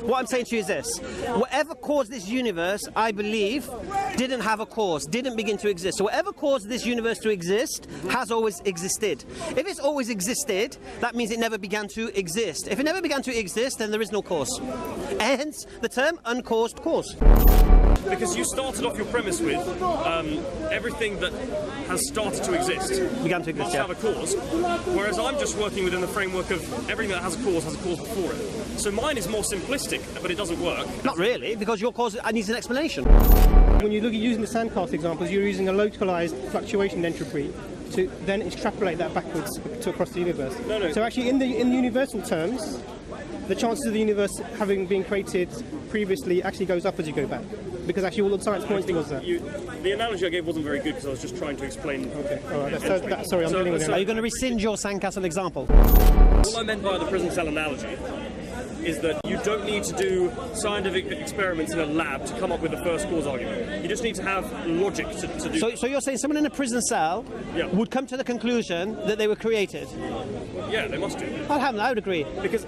What I'm saying to you is this. Whatever caused this universe, I believe, didn't have a cause, didn't begin to exist. So whatever caused this universe to exist has always existed. If it's always existed, that means it never began to exist. If it never began to exist, then there is no cause. Hence the term uncaused cause. Because you started off your premise with everything that has started to exist Began to exist, must have a cause, whereas I'm just working within the framework of everything that has a cause before it. So mine is more simplistic, but it doesn't work. Not really, because your cause needs an explanation. When you look at using the sandcastle examples, you're using a localized fluctuation entropy to then extrapolate that backwards to across the universe. No. So actually, in the universal terms, the chances of the universe having been created previously actually goes up as you go back, because actually all the science points towards that. The analogy I gave wasn't very good because I was just trying to explain. Okay, all right. Sorry, I'm dealing with it. Are you going to rescind your sandcastle example? What I meant by the prison cell analogy is that you don't need to do scientific experiments in a lab to come up with the first cause argument. You just need to have logic to do. So you're saying someone in a prison cell would come to the conclusion that they were created? Yeah, they must do. I would agree. Because,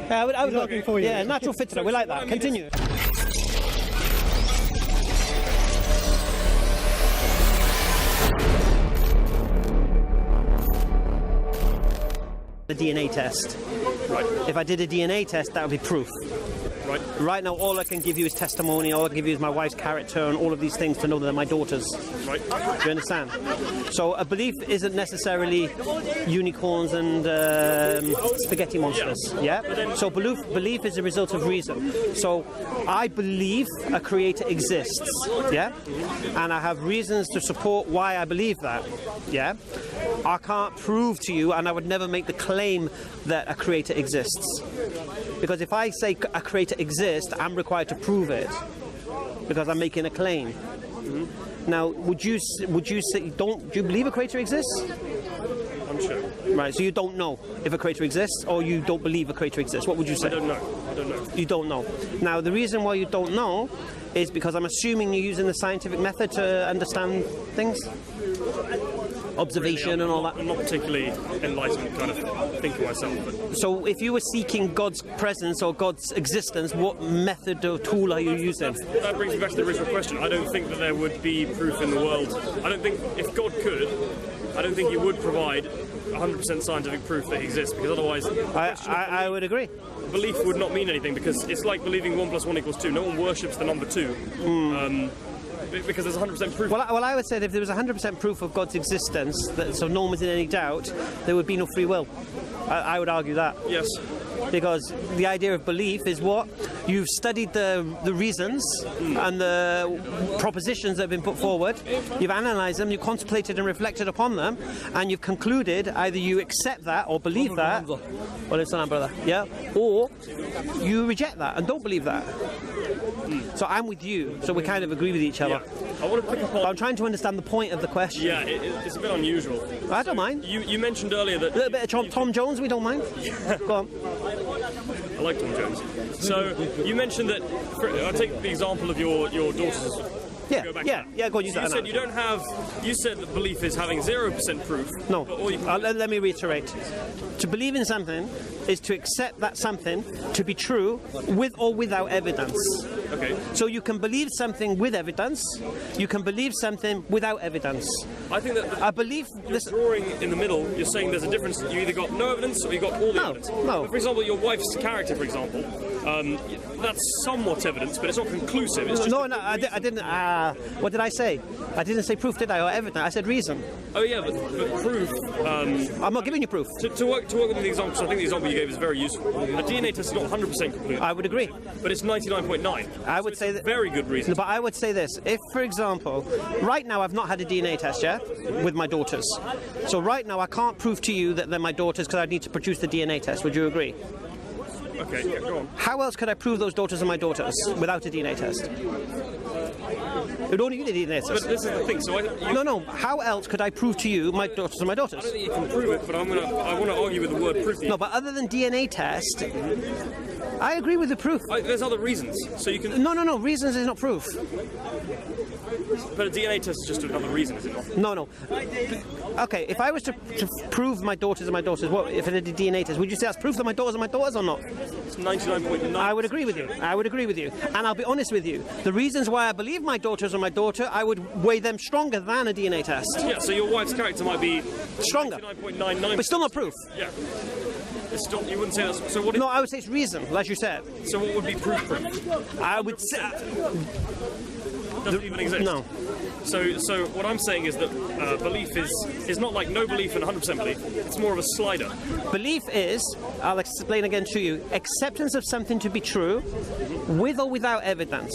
I would looking for you. Yeah, natural fitra, we like that. Continue. A DNA test. Right. If I did a DNA test, that would be proof. Right. Right now, all I can give you is testimony. All I can give you is my wife's character and all of these things to know that they're my daughters. Right. Do you understand? So a belief isn't necessarily unicorns and spaghetti monsters. Yeah. So belief is a result of reason. So I believe a creator exists. Yeah. And I have reasons to support why I believe that. Yeah. I can't prove to you, and I would never make the claim that a creator exists. Because if I say a creator exists, I'm required to prove it, because I'm making a claim. Now, would you say, do you believe a creator exists? I'm sure. Right, so you don't know if a creator exists, or you don't believe a creator exists. What would you say? I don't know. You don't know. Now, the reason why you don't know is because I'm assuming you're using the scientific method to understand things? Observation and all that. I'm not particularly enlightened kind of thinker myself. But. So if you were seeking God's presence or God's existence, what method or tool are you using? That brings me back to the original question. I don't think that there would be proof in the world. I don't think, if God could, I don't think he would provide 100% scientific proof that he exists, because otherwise I would agree. Belief would not mean anything, because it's like believing 1 + 1 = 2. No one worships the number 2. Because there's 100% proof. Well, I would say that if there was 100% proof of God's existence, so no one was in any doubt, there would be no free will. I would argue that. Yes. Because the idea of belief is what? You've studied the reasons and the propositions that have been put forward, you've analysed them, you've contemplated and reflected upon them, and you've concluded either you accept that or believe that, well, it's not, brother, yeah, or you reject that and don't believe that. So I'm with you, so we kind of agree with each other. Yeah. I want to pick up on... I'm trying to understand the point of the question. Yeah, it's a bit unusual. I don't mind. You mentioned earlier that... A little bit of Tom Jones, we don't mind. Go on. I like Tom Jones. So, you mentioned that... I'll take the example of your daughters. Yeah, go on, use that. You said you don't have... You said that belief is having 0% proof. No, let me reiterate. To believe in something is to accept that something to be true with or without evidence. Okay. So you can believe something with evidence, you can believe something without evidence. I think that I believe this drawing in the middle, you're saying there's a difference. You either got no evidence or you got all the evidence. No. But for example, your wife's character, for example, that's somewhat evidence, but it's not conclusive. It's just I didn't. What did I say? I didn't say proof, did I? Or evidence? I said reason. Oh yeah, but proof. I'm not giving you proof. To work with the example, because I think the example you gave is very useful. A DNA test is not 100% complete. I would agree. But it's 99.9. I would say that. Very good reason. But I would say this: if, for example, right now I've not had a DNA test yet with my daughters, so right now I can't prove to you that they're my daughters because I need to produce the DNA test. Would you agree? Okay, yeah, go on. How else could I prove those daughters are my daughters without a DNA test? It would only be the DNA test. But this is the thing. So No. How else could I prove to you my daughters are my daughters? I don't think you can prove it, but I want to argue with the word proof. No, but other than DNA test, I agree with the proof. There's other reasons. So you can. No. Reasons is not proof. But a DNA test is just another reason, is it not? No. Okay, if I was to prove my daughters are my daughters, what if I did a DNA test? Would you say that's proof that my daughters are my daughters or not? It's 99.9%. I would agree with you. And I'll be honest with you. The reasons why I believe my daughters are my daughter, I would weigh them stronger than a DNA test. Yeah, so your wife's character might be stronger. 99.99%. But still not proof. Yeah. It's still, you wouldn't say that's... So what no, I would say it's reason, as you said. So what would be proof? I would say... Doesn't even exist. No. So what I'm saying is that belief is not like no belief and 100% belief. It's more of a slider. Belief is, I'll explain again to you, acceptance of something to be true with or without evidence.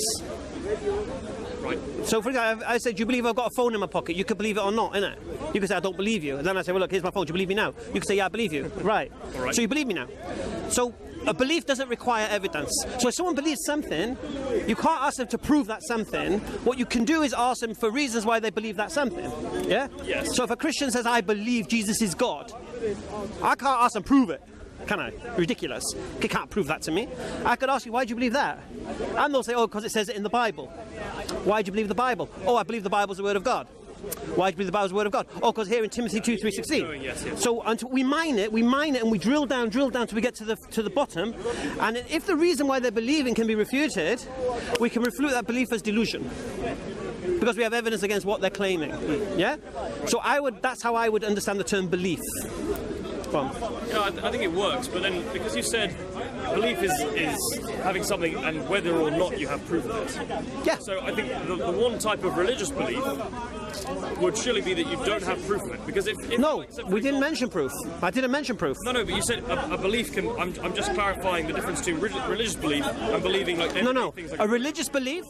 Right. So, for example, I said, do you believe I've got a phone in my pocket? You could believe it or not, innit? You could say, I don't believe you. And then I say, well, look, here's my phone. Do you believe me now? You could say, yeah, I believe you. Right. All right. So you believe me now. So a belief doesn't require evidence. So if someone believes something, you can't ask them to prove that something. What you can do is ask them for reasons why they believe that something. Yeah? Yes. So if a Christian says, I believe Jesus is God, I can't ask them to prove it. Can I? Ridiculous. You can't prove that to me. I could ask you, why do you believe that? And they'll say, oh, because it says it in the Bible. Why do you believe the Bible? Oh, I believe the Bible's the Word of God. Why do you believe the Bible's the Word of God? Oh, because here in Timothy 2:3:16. Oh, yes. So until we mine it, and we drill down till we get to the bottom. And if the reason why they're believing can be refuted, we can refute that belief as delusion. Because we have evidence against what they're claiming. Yeah? So that's how I would understand the term belief. Yeah, I think it works, but then because you said belief is having something and whether or not you have proof of it. Yeah. So I think the one type of religious belief would surely be that you don't have proof of it. Because if no, we didn't mention proof. I didn't mention proof. No, but you said a belief can. I'm just clarifying the difference between religious belief and believing like things like a religious belief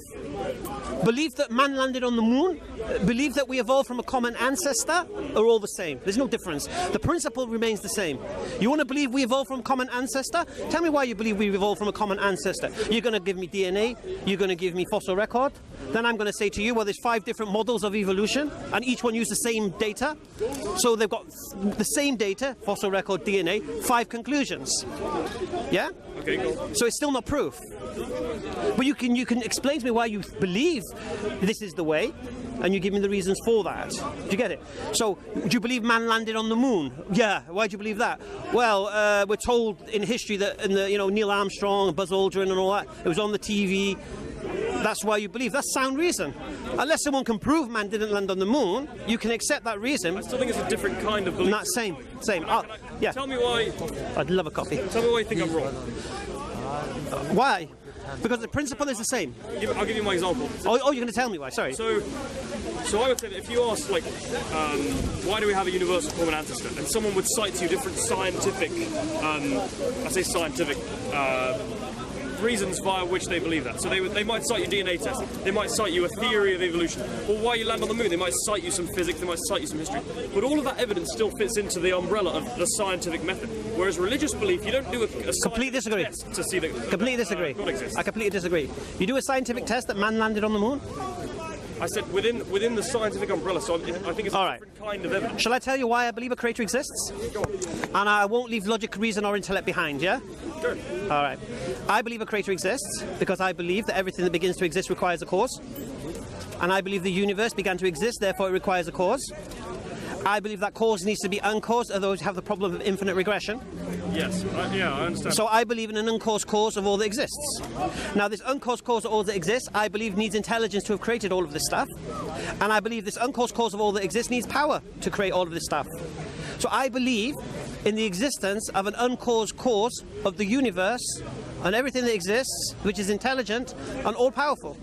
that man landed on the moon, belief that we evolved from a common ancestor, are all the same. There's no difference. The principle remains the same. You want to believe we evolved from a common ancestor? Tell me why you believe we evolved from a common ancestor. You're going to give me DNA, you're going to give me fossil record, then I'm going to say to you, well, there's 5 different models of evolution, and each one used the same data. So they've got the same data, fossil record, DNA, 5 conclusions. Yeah? Okay, cool. So it's still not proof. But you can explain to me why you believe this is the way, and you give me the reasons for that. Do you get it? So, do you believe man landed on the moon? Yeah. Why do you believe that? Well, we're told in history that Neil Armstrong, Buzz Aldrin, and all that, it was on the TV. That's why you believe. That's sound reason. Unless someone can prove man didn't land on the moon, you can accept that reason. I still think it's a different kind of belief. Not same. Yeah. Tell me why. I'd love a coffee. Tell me why you think I'm wrong. Why? Because the principle is the same. I'll give you my example. Oh, you're going to tell me why? Sorry. So I would say that if you ask, like, why do we have a universal common ancestor, and someone would cite to you different scientific, reasons via which they believe that. So they might cite you DNA tests, they might cite you a theory of evolution, or why you land on the moon, they might cite you some physics, they might cite you some history. But all of that evidence still fits into the umbrella of the scientific method. Whereas religious belief, you don't do a completely disagree. Test to see that completely disagree. God exists. I completely disagree. You do a scientific test that man landed on the moon? I said within the scientific umbrella, so I think it's a different kind of evidence. Shall I tell you why I believe a creator exists? Go on. And I won't leave logic, reason or intellect behind, yeah? Sure. All right. I believe a creator exists because I believe that everything that begins to exist requires a cause. And I believe the universe began to exist, therefore it requires a cause. I believe that cause needs to be uncaused, otherwise you have the problem of infinite regression. Yes, I understand. So I believe in an uncaused cause of all that exists. Now, this uncaused cause of all that exists, I believe needs intelligence to have created all of this stuff. And I believe this uncaused cause of all that exists needs power to create all of this stuff. So I believe in the existence of an uncaused cause of the universe and everything that exists, which is intelligent and all-powerful.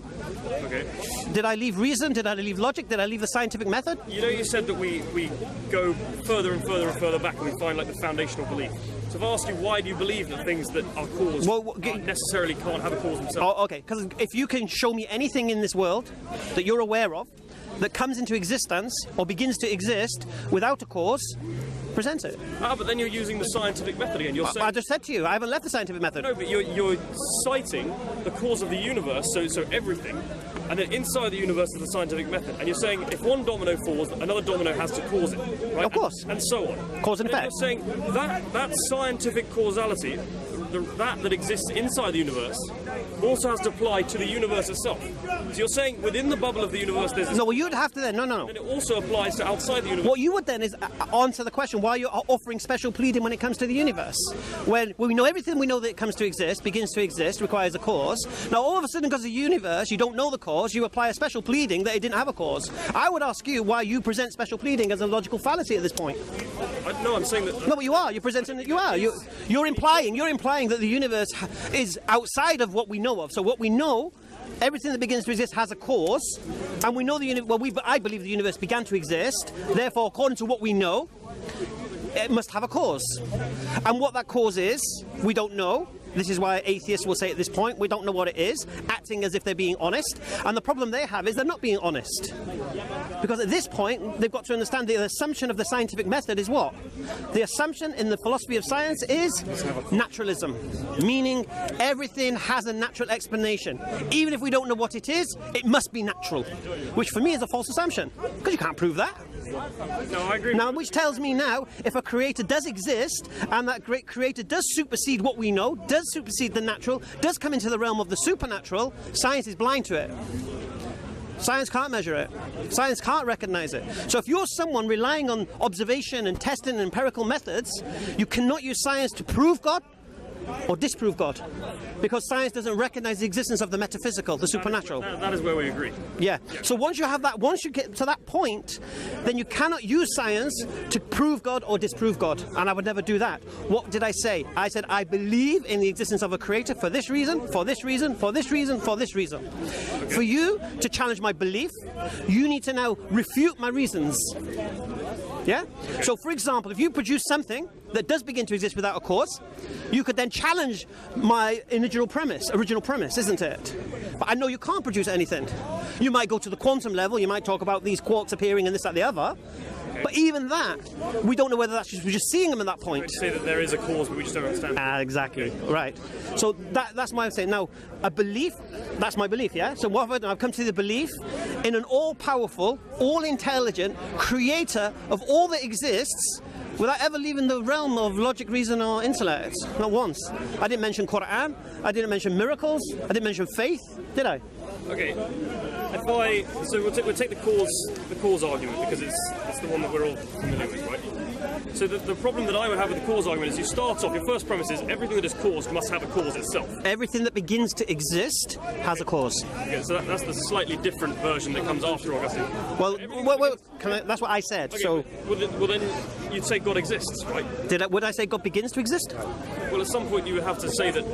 Okay. Did I leave reason? Did I leave logic? Did I leave the scientific method? You said that we go further and further and further back and we find like the foundational belief. So if I ask you why do you believe that things that are caused necessarily can't have a cause themselves? Oh, okay, because if you can show me anything in this world that you're aware of that comes into existence or begins to exist without a cause, present it. Ah, but then you're using the scientific method again. You're saying, I just said to you, I haven't left the scientific method. no, but you're citing the cause of the universe, so everything, and then inside the universe is the scientific method. And you're saying if one domino falls, another domino has to cause it, right? Of course. And so on. Cause and effect. You're saying that scientific causality, that exists inside the universe, also has to apply to the universe itself. So you're saying within the bubble of the universe there's... No, well, you'd have to then... No. And it also applies to outside the universe. What you would then is answer the question why you're offering special pleading when it comes to the universe. When we know everything we know that it comes to exist, begins to exist, requires a cause. Now, all of a sudden, because of the universe, you don't know the cause, you apply a special pleading that it didn't have a cause. I would ask you why you present special pleading as a logical fallacy at this point. No, I'm saying that... No, but you are. You're presenting that you are. You're implying that the universe is outside of what we know of. So what we know, everything that begins to exist has a cause, and we know I believe the universe began to exist. Therefore, according to what we know, it must have a cause. And what that cause is, we don't know. This is why atheists will say at this point, we don't know what it is, acting as if they're being honest. And the problem they have is they're not being honest. Because at this point, they've got to understand the assumption of the scientific method is what? The assumption in the philosophy of science is naturalism, meaning everything has a natural explanation. Even if we don't know what it is, it must be natural, which for me is a false assumption, because you can't prove that. No, I agree. Now, which tells me now, if a creator does exist, and that great creator does supersede what we know, does supersede the natural, does come into the realm of the supernatural, science is blind to it. Science can't measure it. Science can't recognize it. So if you're someone relying on observation and testing and empirical methods, you cannot use science to prove God or disprove God, because science doesn't recognize the existence of the metaphysical, the supernatural. That is where we agree. Yeah. So once you have that, once you get to that point, then you cannot use science to prove God or disprove God, and I would never do that. What did I say? I said I believe in the existence of a creator for this reason, for this reason, for this reason, for this reason. Okay. For you to challenge my belief, you need to now refute my reasons. Yeah? Okay. So, for example, if you produce something that does begin to exist without a cause, you could then challenge my original premise, isn't it? But I know you can't produce anything. You might go to the quantum level, you might talk about these quarks appearing and this, that, and the other, but even that, we don't know whether that's just, we're just seeing them at that point. Say that there is a cause, but we just don't understand. Exactly, right. So that's my saying. Now, a belief, that's my belief, yeah? So what have I done? I've come to the belief in an all-powerful, all-intelligent creator of all that exists, without ever leaving the realm of logic, reason, or intellect. Not once. I didn't mention Quran, I didn't mention miracles, I didn't mention faith, did I? Okay. So we'll take the cause argument, because it's the one that we're all familiar with, right? So the problem that I would have with the cause argument is you start off, your first premise is everything that is caused must have a cause itself. Everything that begins to exist has a cause. Okay, so that's the slightly different version that comes after Augustine. Well, that's what I said. Okay, so well then you'd say God exists, right? Would I say God begins to exist? Well, at some point you would have to say that.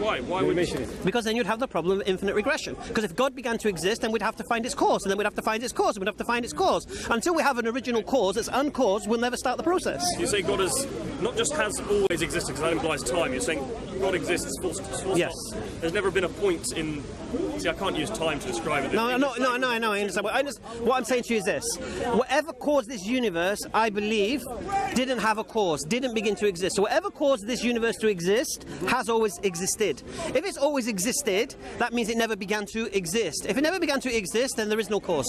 Why? Why would you? Because then you'd have the problem of infinite regression. Because if God began to exist, then we'd have to find its cause, and then we'd have to find its cause, and we'd have to find its cause. Until we have an original cause that's uncaused, we'll never start the process. You say God has not just has always existed, because that implies time. You're saying God exists full stop. Yes. There's never been a point in. See, I can't use time to describe it. No, I know. I understand. What I'm saying to you is this: whatever caused this universe, I believe, didn't have a cause, didn't begin to exist. So whatever caused this universe to exist has always existed. If it's always existed, that means it never began to exist. If it never began to exist, then there is no cause.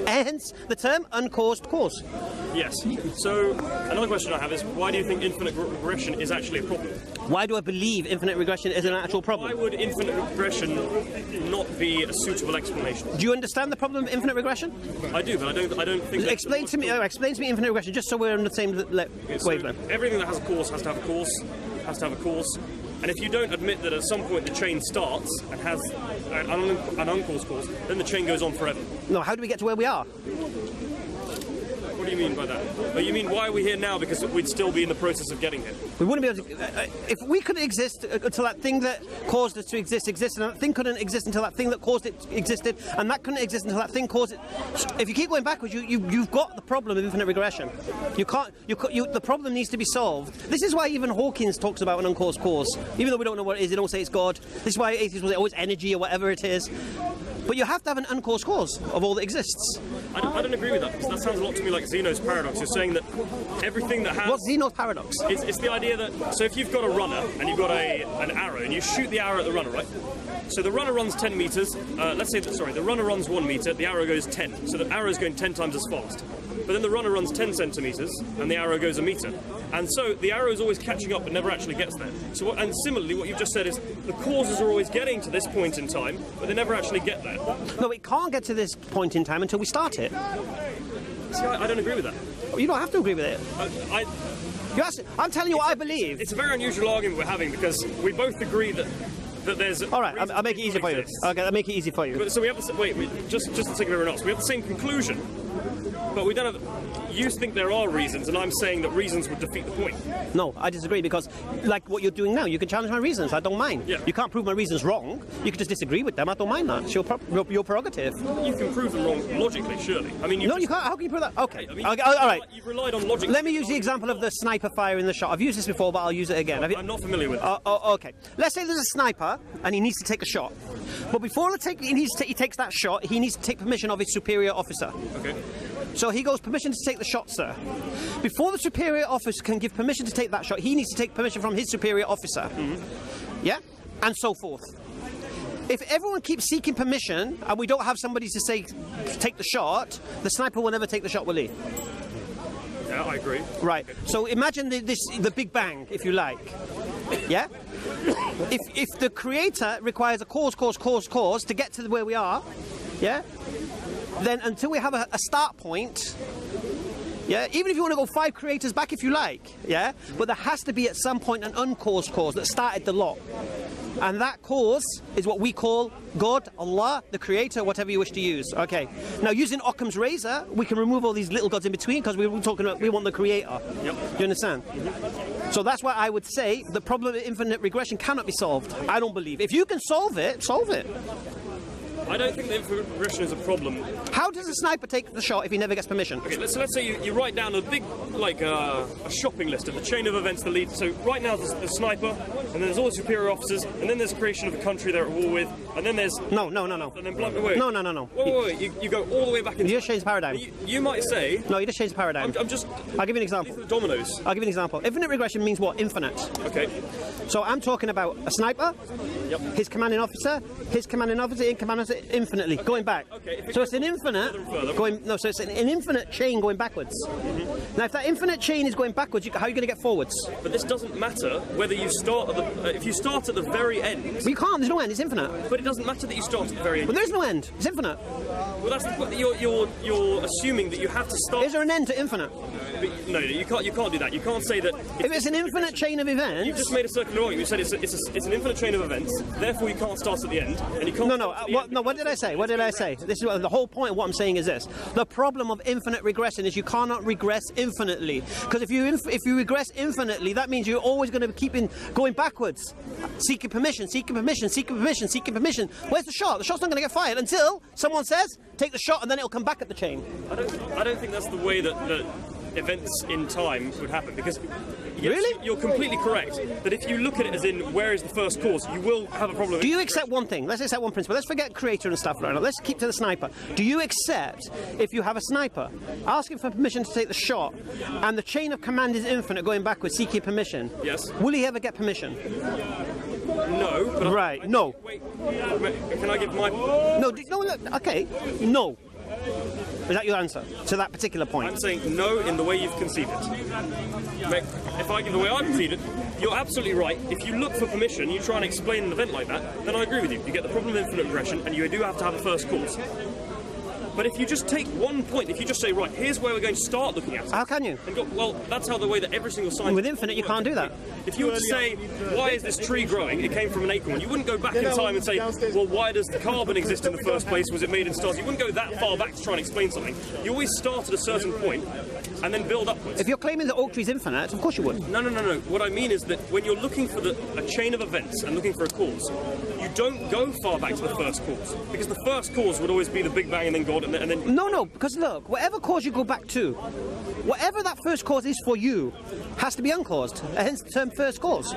Hence the term uncaused cause. Yes. So another question I have is, why do you think infinite regression is actually a problem? Why do I believe infinite regression is an actual problem? Why would infinite regression not be a suitable explanation? Do you understand the problem of infinite regression? I do, but I don't think. Explain to me infinite regression, just so we're on the same wavelength. Everything that has a cause has to have a cause. Has to have a cause. And if you don't admit that at some point the chain starts and has an uncaused cause, then the chain goes on forever. No, how do we get to where we are? What do you mean by that? Oh, you mean why are we here now? Because we'd still be in the process of getting here. We wouldn't be able to. If we couldn't exist until that thing that caused us to exist existed, and that thing couldn't exist until that thing that caused it existed, and that couldn't exist until that thing caused it. If you keep going backwards, you've got the problem of infinite regression. The problem needs to be solved. This is why even Hawkins talks about an uncaused cause, even though we don't know what it is. They don't say it's God. This is why atheists will say, "Oh, it's energy" or whatever it is. But you have to have an uncaused cause of all that exists. I don't agree with that, because that sounds a lot to me like Zeno's paradox. You're saying that everything that has... What's Zeno's paradox? It's the idea that, so if you've got a runner and you've got an arrow and you shoot the arrow at the runner, right? So the runner runs 10 meters, let's say, the runner runs 1 meter, the arrow goes 10. So the arrow is going 10 times as fast. But then the runner runs 10 centimeters and the arrow goes 1 meter. And so the arrow is always catching up but never actually gets there. So and similarly, what you've just said is the causes are always getting to this point in time, but they never actually get there. No, it can't get to this point in time until we start it. See, I don't agree with that. You don't have to agree with it. I'm telling you what I believe. It's a very unusual argument we're having, because we both agree that there's... All right, I'll make it easy for you. Okay, I'll make it easy for you. So we have the just to take everyone else, we have the same conclusion, but we don't have... You think there are reasons, and I'm saying that reasons would defeat the point. No, I disagree, because, like what you're doing now, you can challenge my reasons. I don't mind. Yeah. You can't prove my reasons wrong. You can just disagree with them. I don't mind that. It's your prerogative. You can prove them wrong logically, surely. I mean, no, you can't. How can you prove that? Okay. I mean, all right. You've relied on logic. Let me use the example of the sniper firing the shot. I've used this before, but I'll use it again. I'm not familiar with it. Okay. Let's say there's a sniper, and he needs to take a shot. But before he takes that shot, he needs to take permission of his superior officer. Okay. So he goes, permission to take the shot, sir. Before the superior officer can give permission to take that shot, he needs to take permission from his superior officer. Mm-hmm. Yeah? And so forth. If everyone keeps seeking permission, and we don't have somebody to say, take the shot, the sniper will never take the shot, will he? Yeah, I agree. Right. So imagine the Big Bang, if you like. Yeah? If the creator requires a cause to get to where we are, yeah? Then until we have a start point, yeah, even if you want to go 5 creators back if you like, yeah, but there has to be at some point an uncaused cause that started the lot. And that cause is what we call God, Allah, the creator, whatever you wish to use. Okay. Now, using Occam's razor, we can remove all these little gods in between, because we want the creator. Yep. Do you understand? Mm-hmm. So that's why I would say the problem of infinite regression cannot be solved. I don't believe. If you can solve it, solve it. I don't think that infinite regression is a problem. How does a sniper take the shot if he never gets permission? Okay, let's say you write down a big, like, a shopping list of the chain of events that lead. So right now there's the sniper, and then there's all the superior officers, and then there's the creation of a country they're at war with, and then there's... No. And then wait. No. Wait. You go all the way back in... You just changed the paradigm. You might say... No, you just changed the paradigm. I'm just... I'll give you an example. The dominoes. I'll give you an example. Infinite regression means what? Infinite. Okay. So I'm talking about a sniper, yep. his commanding officer, infinitely, going back. Okay, so it's an infinite so it's an infinite chain going backwards. Mm-hmm. Now, if that infinite chain is going backwards, how are you going to get forwards? But this doesn't matter whether you start at the... if you start at the very end... Well, you can't. There's no end. It's infinite. But it doesn't matter that you start at the very end. But there's no end. It's infinite. Well, that's you're assuming that you have to start... Is there an end to infinite? No, you can't do that. You can't say that... If it's an infinite chain of events... You've just made a circular argument. You said it's an infinite chain of events, therefore you can't start at the end, and you can't... What did I say? This is the whole point of what I'm saying is this. The problem of infinite regression is you cannot regress infinitely. Because if you regress infinitely, that means you're always going to keep going backwards. Seeking permission. Where's the shot? The shot's not going to get fired until someone says, take the shot, and then it'll come back at the chain. I don't think that's the way that events in time would happen, because really? You're completely correct that if you look at it as in where is the first cause, you will have a problem. Do you accept one thing? Let's accept one principle. Let's forget creator and stuff right now. Let's keep to the sniper. Do you accept if you have a sniper asking for permission to take the shot and the chain of command is infinite going backwards seeking permission? Yes. Will he ever get permission? No. But right. No. Wait. Can I give my... No. Okay. No. Is that your answer to that particular point? I'm saying no in the way you've conceived it. If I give the way I conceived it, you're absolutely right. If you look for permission, you try and explain an event like that, then I agree with you. You get the problem of infinite regression, and you do have to have a first cause. But if you just take one point, if you just say, right, here's where we're going to start looking at it. How can you? And go, well, that's how the way that every single science... With infinite, you can't do that. If you were to say, why is this tree growing? It came from an acorn. You wouldn't go back in time and say, well, why does the carbon exist in the first place? Was it made in stars? You wouldn't go that far back to try and explain something. You always start at a certain point and then build upwards. If you're claiming that oak tree is infinite, of course you would. No. What I mean is that when you're looking for a chain of events and looking for a cause, you don't go far back to the first cause, because the first cause would always be the Big Bang and then God and then... No, because look, whatever cause you go back to, whatever that first cause is for you, has to be uncaused, hence the term first cause.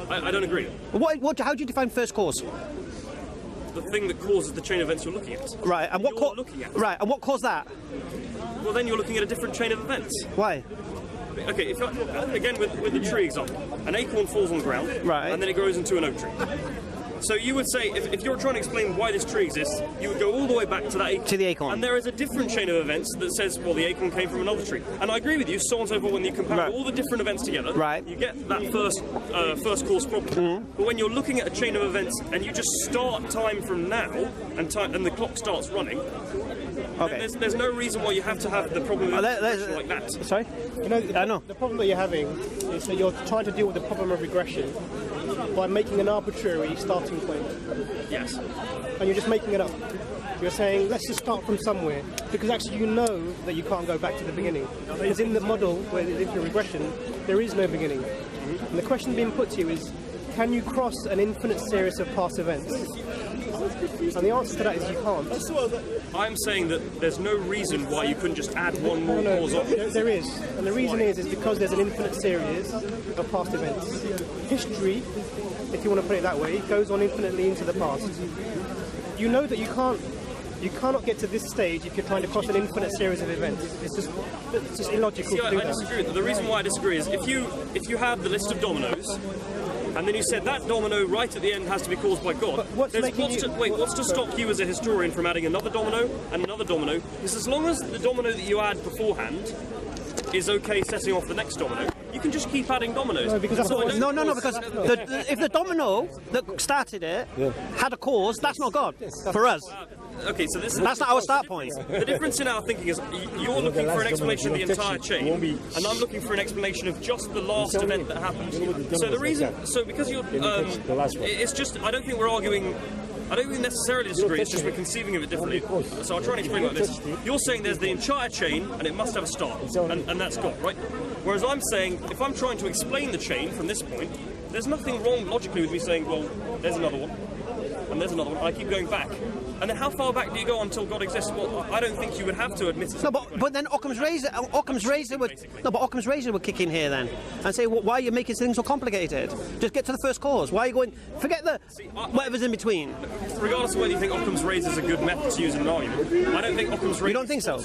I don't agree. How do you define first cause? the thing that causes the chain of events you're looking at. Right, and what You're looking at. Right, and what caused that? Well, then you're looking at a different chain of events. Why? Okay, if again with the tree example, an acorn falls on the ground, Right. and then it grows into an oak tree. So you would say, if you're trying to explain why this tree exists, you would go all the way back to that acorn. To the acorn. And there is a different chain of events that says, well, the acorn came from another tree. And I agree with you, so on and so forth, when you compare Right. all the different events together, Right. you get that first cause problem. But when you're looking at a chain of events and you just start time from now, and the clock starts running, Okay. there's no reason why you have to have the problem with regression like that. Sorry? You know, I know. the problem that you're having is that you're trying to deal with the problem of regression by making an arbitrary starting point. Yes. And you're just making it up. You're saying, let's just start from somewhere, because actually you know that you can't go back to the beginning. Because in the model, where there's infinite regression, there is no beginning. And the question being put to you is, can you cross an infinite series of past events? And the answer to that is you can't. I'm saying that there's no reason why you couldn't just add one more cause on. There is. And the reason is because there's an infinite series of past events. History, if you want to put it that way, goes on infinitely into the past. You know that you cannot get to this stage if you're trying to cross an infinite series of events. It's just illogical See, to do I that. disagree with that. The reason why I disagree is if you have the list of dominoes, and then you said that domino right at the end has to be caused by God. what's to stop you as a historian from adding another domino and another domino? Because as long as the domino that you add beforehand is okay setting off the next domino, you can just keep adding dominoes. No, because that's So I not- don't- No, because if the domino that started it had a cause, that's not God for us. Okay, so That's not our start point. The difference in our thinking is you're looking for an explanation of the entire chain, and I'm looking for an explanation of just the last event that happened. So the reason, because you're, it's just, I don't think we're arguing. I don't even necessarily disagree, it's just we're conceiving of it differently. So I'll try and explain like this. You're saying there's the entire chain and it must have a start, and that's God, right? Whereas I'm saying, if I'm trying to explain the chain from this point, there's nothing wrong logically with me saying, well, there's another one, and there's another one, and I keep going back. And then how far back do you go until God exists? Well, I don't think you would have to admit it. No, but then Occam's razor would kick in here then and say, well, why are you making things so complicated? Just get to the first cause. Why are you going? Forget the whatever's in between. Regardless of whether you think Occam's razor is a good method to use in an argument, I don't think Occam's razor. You don't think so?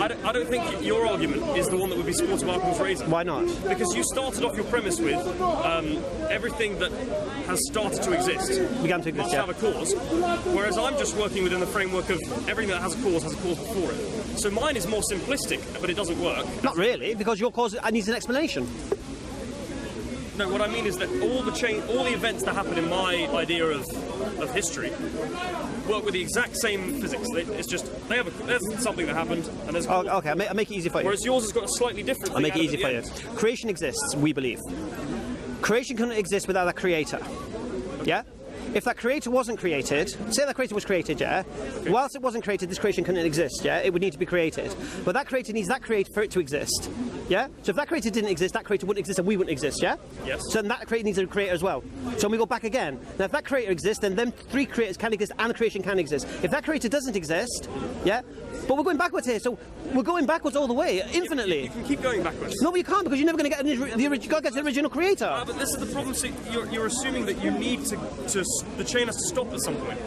I don't think your argument is the one that would be supported by Occam's razor. Why not? Because you started off your premise with everything that has started to exist Began to exist, must yeah. have a cause, whereas I'm just working within the framework of everything that has a cause before it. So mine is more simplistic, but it doesn't work. Not really, because your cause needs an explanation. No, what I mean is that all the events that happen in my idea of history work with the exact same physics. It's just there's something that happened, and there's Okay, I'll make it easy for you. whereas yours has got a slightly different. I'll make it easy for you. Creation exists, we believe. Creation couldn't exist without a creator. Yeah? If that creator wasn't created, say that creator was created, yeah? Okay. Whilst it wasn't created, this creation couldn't exist, yeah? It would need to be created. But that creator needs that creator for it to exist, yeah? So if that creator didn't exist, that creator wouldn't exist and we wouldn't exist, yeah? Yes. So then that creator needs a creator as well. So when we go back again, now if that creator exists, then them three creators can exist and the creation can exist. If that creator doesn't exist, yeah? But we're going backwards here, so we're going backwards all the way, infinitely. You can keep going backwards. No, but you can't, because you're never going to get you got to get to the original creator. But this is the problem. So you're assuming that you need to the chain has to stop at some point.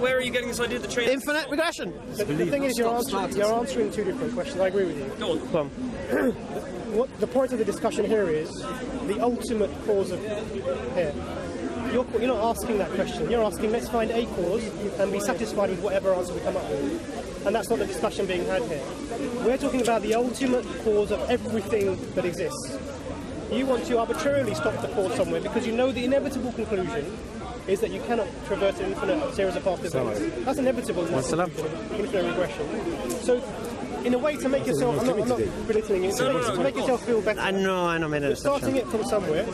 Where are you getting this idea that the chain? Infinite regression. The thing is, you're answering two different questions. I agree with you. Go on. Come on. What the point of the discussion here is the ultimate cause of here. You're not asking that question. You're asking, let's find a cause and be satisfied with whatever answer we come up with. And that's not the discussion being had here. We're talking about the ultimate cause of everything that exists. You want to arbitrarily stop the cause somewhere because you know the inevitable conclusion is that you cannot traverse an infinite series of past events. That's inevitable in infinite regression. So, in a way, to make yourself, I'm not belittling you, to make yourself feel better. I know, You're starting it from somewhere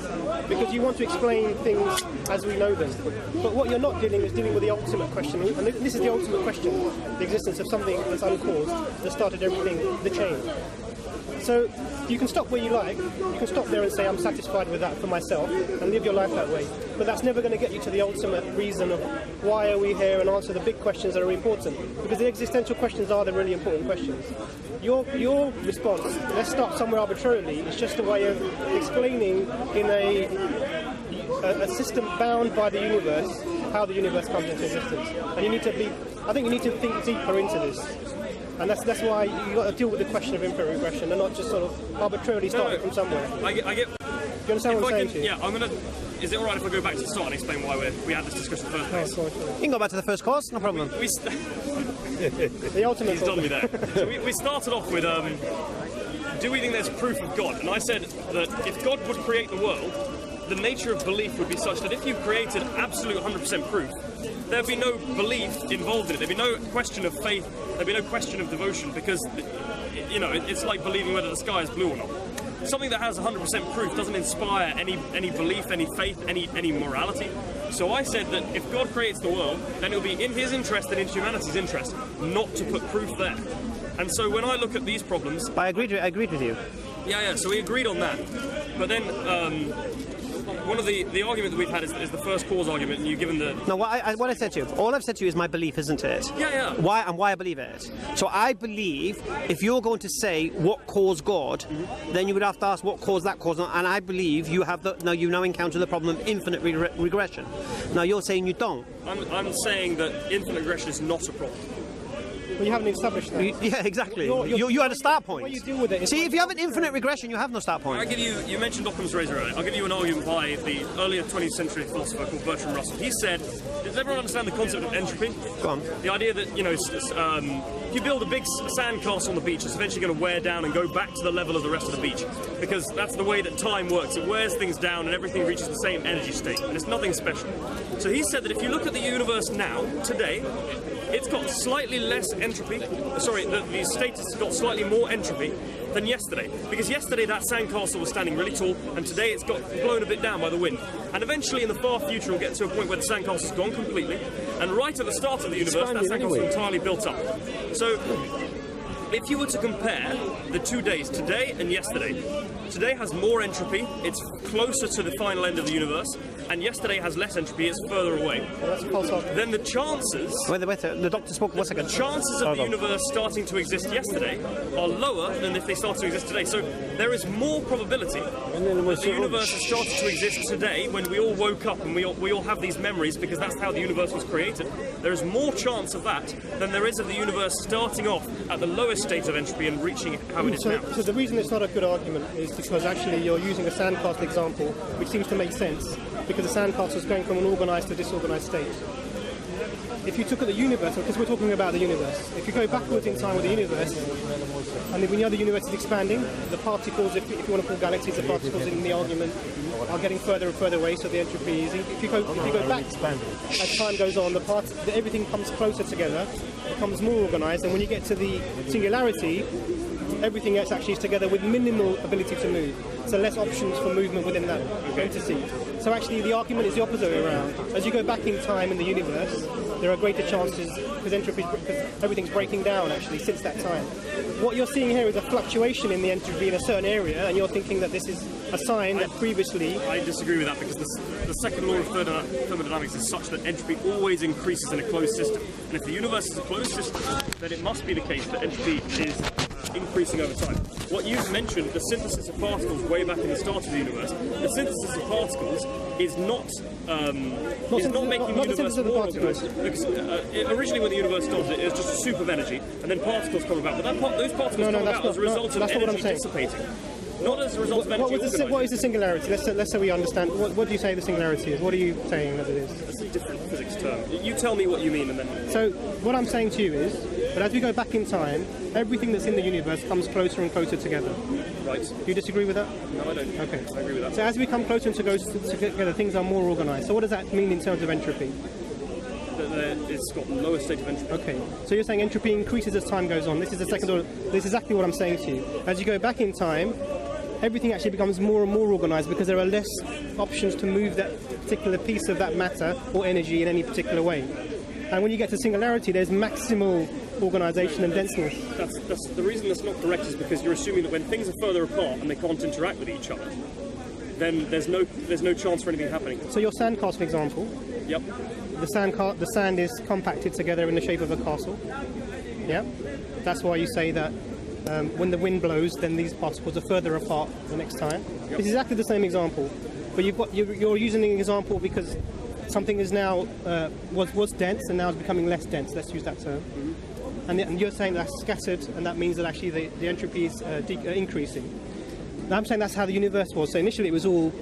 because you want to explain things as we know them. But what you're not dealing is dealing with the ultimate question, and this is the ultimate question: the existence of something that's uncaused that started everything, the chain. So you can stop where you like. You can stop there and say, I'm satisfied with that for myself, and live your life that way. But that's never going to get you to the ultimate reason of why are we here and answer the big questions that are important. Because the existential questions are the really important questions. Your response, let's start somewhere arbitrarily, is just a way of explaining in a system bound by the universe how the universe comes into existence. And you need to be, I think you need to think deeper into this. And that's why you got to deal with the question of infinite regression and not just sort of arbitrarily start from somewhere. I get. Do you understand what I'm saying to you? Yeah, I'm gonna. Is it alright if I go back to the start and explain why we had this discussion in the first place? You can go back to the first course, no problem. The ultimate. He's done me there. So we started off with, do we think there's proof of God? And I said that if God would create the world, the nature of belief would be such that if you created absolute 100% proof, there'd be no belief involved in it. There'd be no question of faith. There'd be no question of devotion, because, you know, it's like believing whether the sky is blue or not. Something that has 100% proof doesn't inspire any belief, any faith, any morality. So I said that if God creates the world, then it'll be in his interest and in humanity's interest not to put proof there. And so when I look at these problems... I agreed with you. Yeah, so we agreed on that. But then one of the argument that we've had is the first cause argument, and you've given the... No, what I said to you, all I've said to you is my belief, isn't it? Yeah. Why I believe it. So I believe if you're going to say what caused God, then you would have to ask what caused that cause, and I believe you have you now encounter the problem of infinite regression. Now you're saying you don't. I'm saying that infinite regression is not a problem. Well, you haven't established that. Yeah, exactly. You had a start point. What you deal with it. See, if you have an infinite regression, you have no start point. You mentioned Occam's razor earlier. I'll give you an argument by the earlier 20th century philosopher called Bertrand Russell. He said, does everyone understand the concept of entropy? Go on. The idea that, you know, if you build a big sandcastle on the beach, it's eventually going to wear down and go back to the level of the rest of the beach, because that's the way that time works. It wears things down and everything reaches the same energy state, and it's nothing special. So he said that if you look at the universe now, today, it's got slightly less entropy. Sorry, the status has got slightly more entropy than yesterday. Because yesterday that sandcastle was standing really tall, and today it's got blown a bit down by the wind. And eventually in the far future we'll get to a point where the sandcastle's gone completely, and right at the start of the universe that sandcastle's entirely built up. So if you were to compare the 2 days, today and yesterday, today has more entropy, it's closer to the final end of the universe, and yesterday has less entropy, it's further away. Then the chances... Wait, the doctor spoke 1 second. The chances of the universe starting to exist yesterday are lower than if they start to exist today. So there is more probability that the universe has started to exist today when we all woke up and we all have these memories, because that's how the universe was created. There is more chance of that than there is of the universe starting off at the lowest state of entropy and reaching how it is now. So the reason it's not a good argument is because actually you're using a sandcastle example, which seems to make sense, because the sandcastle is going from an organised to a disorganised state. If you took at the universe, because we're talking about the universe, if you go backwards in time with the universe, and when the other universe is expanding, the particles, if you want to call galaxies, the particles in the argument are getting further and further away, so the entropy is... If you go back, as time goes on, everything comes closer together, becomes more organised, and when you get to the singularity, everything else actually is together with minimal ability to move. So less options for movement within that entity. So actually the argument is the opposite way around. As you go back in time in the universe, there are greater chances, because everything's breaking down actually since that time. What you're seeing here is a fluctuation in the entropy in a certain area, and you're thinking that this is a sign that previously... I disagree with that, because the second law of thermodynamics is such that entropy always increases in a closed system. And if the universe is a closed system, then it must be the case that entropy is increasing over time. What you've mentioned, the synthesis of particles way back in the start of the universe, the synthesis of particles is not making the universe more organized. Because originally when the universe started, it was just a soup of energy, and then particles come about. But those particles come about as a result of energy dissipating. Not as a result of energy organizing. What is the singularity? Let's say we understand. What do you say the singularity is? What are you saying that it is? That's a different physics term. You tell me what you mean, and then... So what I'm saying to you is, but as we go back in time, everything that's in the universe comes closer and closer together. Right. Do you disagree with that? No, I don't. Okay. I agree with that. So as we come closer and together, things are more organised. So what does that mean in terms of entropy? It's got the lowest state of entropy. Okay. So you're saying entropy increases as time goes on. This is the second order. This is exactly what I'm saying to you. As you go back in time, everything actually becomes more and more organised, because there are less options to move that particular piece of that matter or energy in any particular way. And when you get to singularity, there's maximal organisation and denseness. That's the reason that's not correct is because you're assuming that when things are further apart and they can't interact with each other, then there's no chance for anything happening. So your sandcastle example. Yep. The sand is compacted together in the shape of a castle. Yeah. That's why you say that when the wind blows, then these particles are further apart the next time. Yep. It's exactly the same example, but you're using an example because something is now was dense and now is becoming less dense. Let's use that term. And you're saying that's scattered, and that means that actually the entropy is increasing. Now I'm saying that's how the universe was. So initially it was all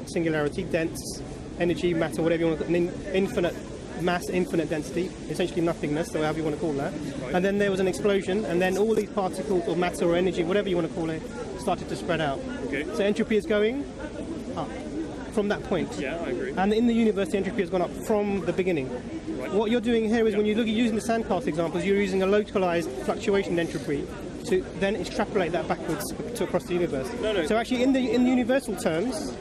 singularity, dense, energy, matter, whatever you want to call it, infinite mass, infinite density, essentially nothingness, or however you want to call that. And then there was an explosion, and then all these particles or matter or energy, whatever you want to call it, started to spread out. Okay. So entropy is going up from that point. Yeah, I agree. And in the universe, the entropy has gone up from the beginning. Right. What you're doing here is when you look at using the sandcastle examples, you're using a localized fluctuation in entropy to then extrapolate that backwards to across the universe. No. So actually, in the universal terms,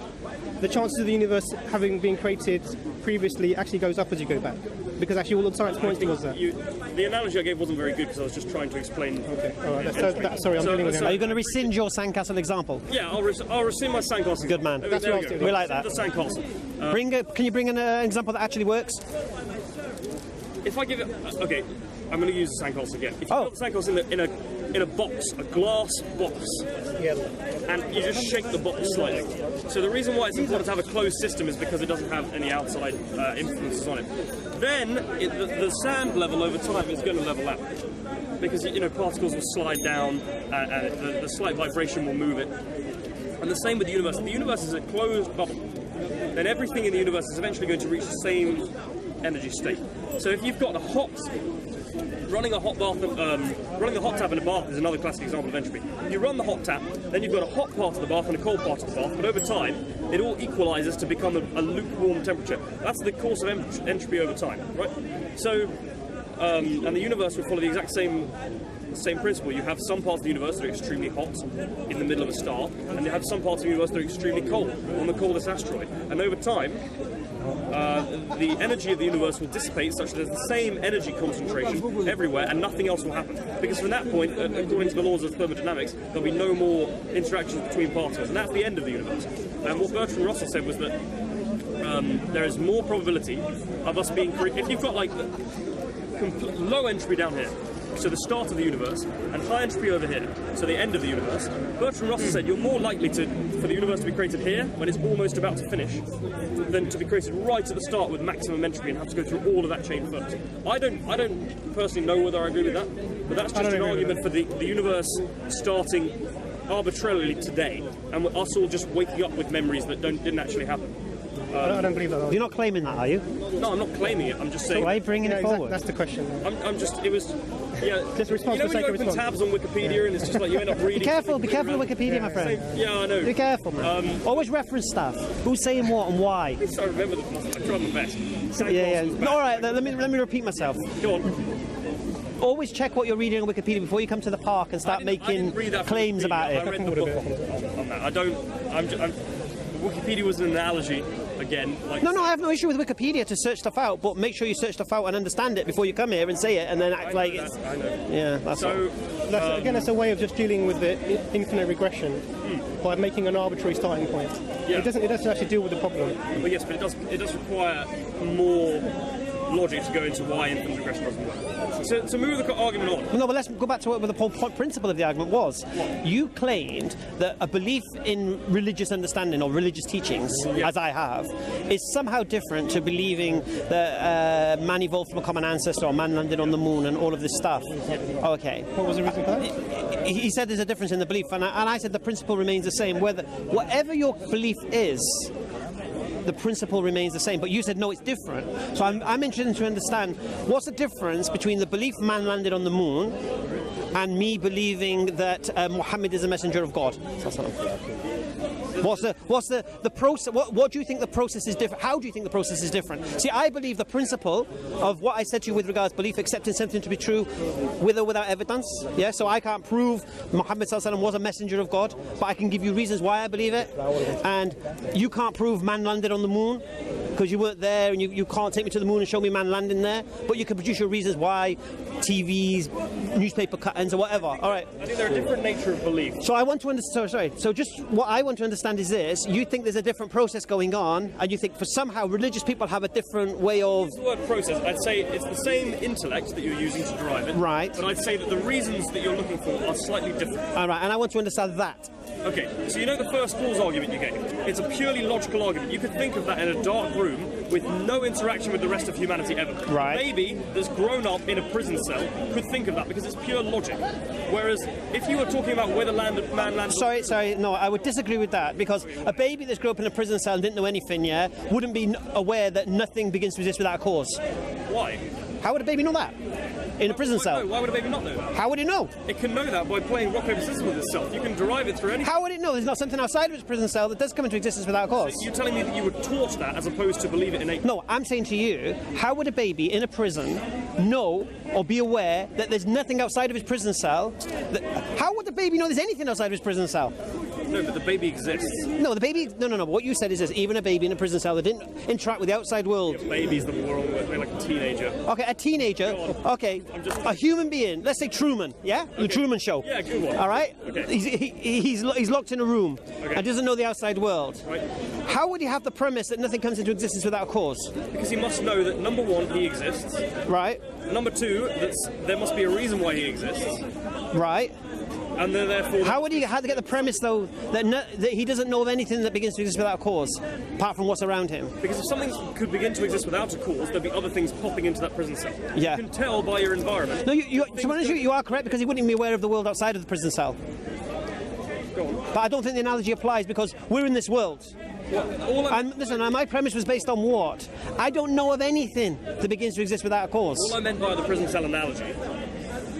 the chances of the universe having been created previously actually goes up as you go back, because actually all the science points towards that. The analogy I gave wasn't very good because I was just trying to explain. Okay, all right. Sorry, I'm dealing with Are it. you going to rescind your sandcastle example? Yeah, I'll rescind my sandcastle. Good man. That's what I was doing. We like that. The sandcastle. Can you bring an example that actually works? If I give it, okay, I'm going to use the sandcastle again. If you Oh. put the sandcastle in a box, a glass box, and you just shake the box slightly. So the reason why it's important to have a closed system is because it doesn't have any outside influences on it. Then the sand level over time is going to level out, because particles will slide down and the slight vibration will move it. And the same with the universe. If the universe is a closed bubble, then everything in the universe is eventually going to reach the same energy state. So if you've got running a hot tap in a bath is another classic example of entropy. You run the hot tap, then you've got a hot part of the bath and a cold part of the bath, but over time it all equalizes to become a lukewarm temperature. That's the course of entropy over time, right? So, and the universe will follow the exact same principle. You have some parts of the universe that are extremely hot in the middle of a star, and you have some parts of the universe that are extremely cold on the coldest asteroid. And over time, the energy of the universe will dissipate such that there's the same energy concentration everywhere and nothing else will happen. Because from that point, according to the laws of thermodynamics, there'll be no more interactions between particles, and that's the end of the universe. And what Bertrand Russell said was that there is more probability of us being if you've got like low entropy down here, so the start of the universe, and high entropy over here, so the end of the universe. Bertrand Russell said you're more likely for the universe to be created here when it's almost about to finish than to be created right at the start with maximum entropy and have to go through all of that chain first. I don't personally know whether I agree with that, but that's just an argument for the universe starting arbitrarily today and us all just waking up with memories that didn't actually happen. I don't believe that. You're not claiming that, are you? No, I'm not claiming it. I'm just saying. Why are you bringing it forward? That's the question. I'm just. It was. Yeah. Just response when for you sake of open response. tabs on Wikipedia and it's just like you end up reading. Be careful of Wikipedia, my friend. Yeah, I know. Be careful, man. Always reference stuff. Who's saying what and why. I remember I tried my best. Yeah. All right, let me repeat myself. Go on. Always check what you're reading on Wikipedia before you come to the park and start making claims about it. I read the book on that. I don't. Wikipedia was an analogy. Again, like No, I have no issue with Wikipedia to search stuff out, but make sure you search stuff out and understand it before you come here and say it and then act like it's... I know. Yeah, that's all. That's a way of just dealing with the infinite regression by making an arbitrary starting point. Yeah. It doesn't actually deal with the problem. But yes, but it does require more logic to go into why infinite regression doesn't work. So to move the argument on. No, but let's go back to what the whole principle of the argument was. You claimed that a belief in religious understanding or religious teachings, as I have, is somehow different to believing that man evolved from a common ancestor or man landed on the moon and all of this stuff. Okay. What was the reason for that? He said there's a difference in the belief, and I said the principle remains the same. Whatever your belief is, the principle remains the same, but you said no, it's different. So I'm interested to understand what's the difference between the belief man landed on the moon and me believing that Muhammad is a messenger of God. What's the process? What do you think the process is different? How do you think the process is different? See, I believe the principle of what I said to you with regards to belief, accepting something to be true with or without evidence. Yeah, so I can't prove Muhammad was a messenger of God, but I can give you reasons why I believe it. And you can't prove man landed on the moon because you weren't there, and you can't take me to the moon and show me man landing there, but you can produce your reasons why, TVs, newspaper cuttings or whatever. All right. I think they're a different nature of belief. So I want to understand. So just what I want to understand is this: you think there's a different process going on, and you think for somehow religious people have a different way of. The word process, I'd say it's the same intellect that you're using to drive it. Right. But I'd say that the reasons that you're looking for are slightly different. All right, and I want to understand that. Okay, so you know the first cause argument you gave? It's a purely logical argument. You could think of that in a dark room with no interaction with the rest of humanity ever. Right. Baby that's grown up in a prison cell could think of that because it's pure logic. Whereas if you were talking about whether man landed... Sorry, no, I would disagree with that, because a baby that's grown up in a prison cell and didn't know anything, wouldn't be aware that nothing begins to exist without a cause. Why? How would a baby know that? In a prison cell? No, why would a baby not know that? How would it know? It can know that by playing rock, paper, scissors with itself. You can derive it through anything. How would it know there's not something outside of its prison cell that does come into existence without a cause? So you're telling me that you were taught that as opposed to believe it innately? No, I'm saying to you, how would a baby in a prison know or be aware that there's nothing outside of his prison cell? How would the baby know there's anything outside of his prison cell? No, but the baby exists. No, the baby... No. What you said is this. Even a baby in a prison cell that didn't interact with the outside world... Yeah, baby's the world, like a teenager. Okay, a teenager. Okay, a human being. Let's say Truman, yeah? The Truman Show. Yeah, good one. All right? Okay. He's locked in a room and doesn't know the outside world. Right. How would he have the premise that nothing comes into existence without a cause? Because he must know that, number one, he exists. Right. Number two, there must be a reason why he exists. Right. And then therefore... How would he have to get the premise, though, that he doesn't know of anything that begins to exist without a cause, apart from what's around him? Because if something could begin to exist without a cause, there'd be other things popping into that prison cell. Yeah. You can tell by your environment. No, to be honest with you, you are correct, because he wouldn't be aware of the world outside of the prison cell. Go on. But I don't think the analogy applies, because we're in this world. Listen, my premise was based on what? I don't know of anything that begins to exist without a cause. All I meant by the prison cell analogy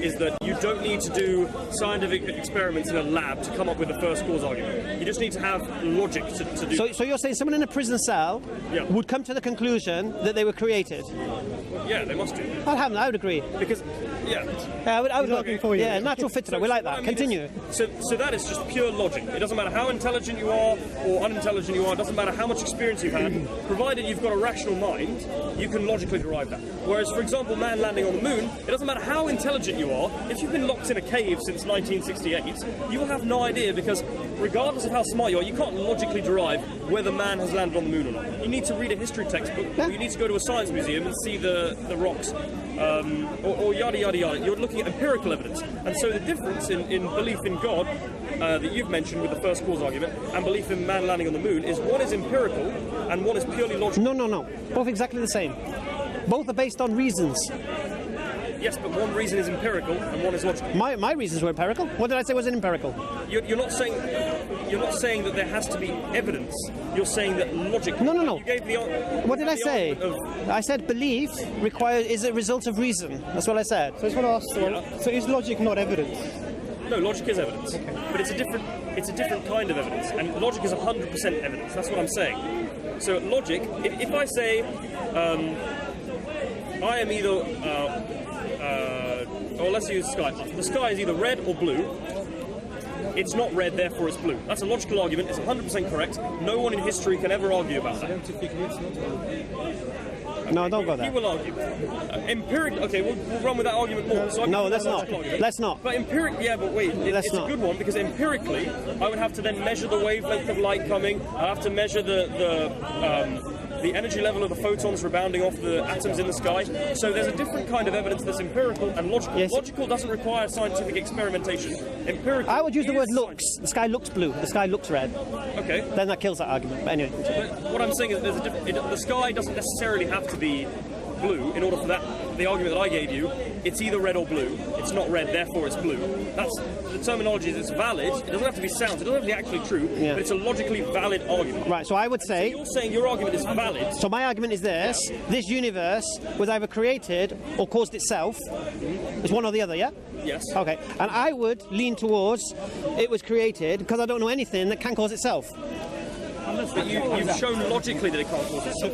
is that you don't need to do scientific experiments in a lab to come up with the first cause argument. You just need to have logic to do. So you're saying someone in a prison cell would come to the conclusion that they were created? Yeah, they must do. I would agree. Because, I would looking for you. Yeah, natural fit to that. We like that. Continue. So that is just pure logic. It doesn't matter how intelligent you are or unintelligent you are. It doesn't matter how much experience you've had. Provided you've got a rational mind, you can logically derive that. Whereas, for example, man landing on the moon, it doesn't matter how intelligent you are. If you've been locked in a cave since 1968, you will have no idea, because regardless of how smart you are, you can't logically derive whether man has landed on the moon or not. You need to read a history textbook, or you need to go to a science museum and see the rocks, or yada yada yada. You're looking at empirical evidence. And so the difference in belief in God that you've mentioned with the first cause argument and belief in man landing on the moon is one is empirical and one is purely logical. No. Both exactly the same. Both are based on reasons. Yes, but one reason is empirical and one is logical. My reasons were empirical. What did I say was empirical? You're not saying that there has to be evidence. You're saying that logic. No. You gave the, what did I say? I said belief is a result of reason. That's what I said. So I just want to ask, so is logic not evidence? No, logic is evidence, but it's a different kind of evidence, and logic is 100% evidence. That's what I'm saying. So logic, if I say I am either or let's use sky. The sky is either red or blue. It's not red, therefore it's blue. That's a logical argument. It's 100% correct. No one in history can ever argue about that. No, don't go there. He will argue. Okay, we'll run with that argument more. So no, let's not. Let's not. But empirically, yeah, but wait, it's a good one, because empirically, I would have to then measure the wavelength of light coming. I have to measure the energy level of the photons rebounding off the atoms in the sky. So there's a different kind of evidence that's empirical and logical. Yes. Logical doesn't require scientific experimentation. Empirical. I would use the word looks. The sky looks blue. The sky looks red. Okay. Then that kills that argument. But anyway. But what I'm saying is the sky doesn't necessarily have to be blue in order for the argument that I gave you. It's either red or blue. It's not red, therefore it's blue. That's the terminology. It's valid. It doesn't have to be sound. It doesn't have to be actually true. Yeah. But it's a logically valid argument. Right. So I would say. So you're saying your argument is valid. So my argument is this: this universe was either created or caused itself. It's one or the other. Yeah. Yes. Okay. And I would lean towards it was created because I don't know anything that can cause itself. But you've shown logically that it can't cause itself.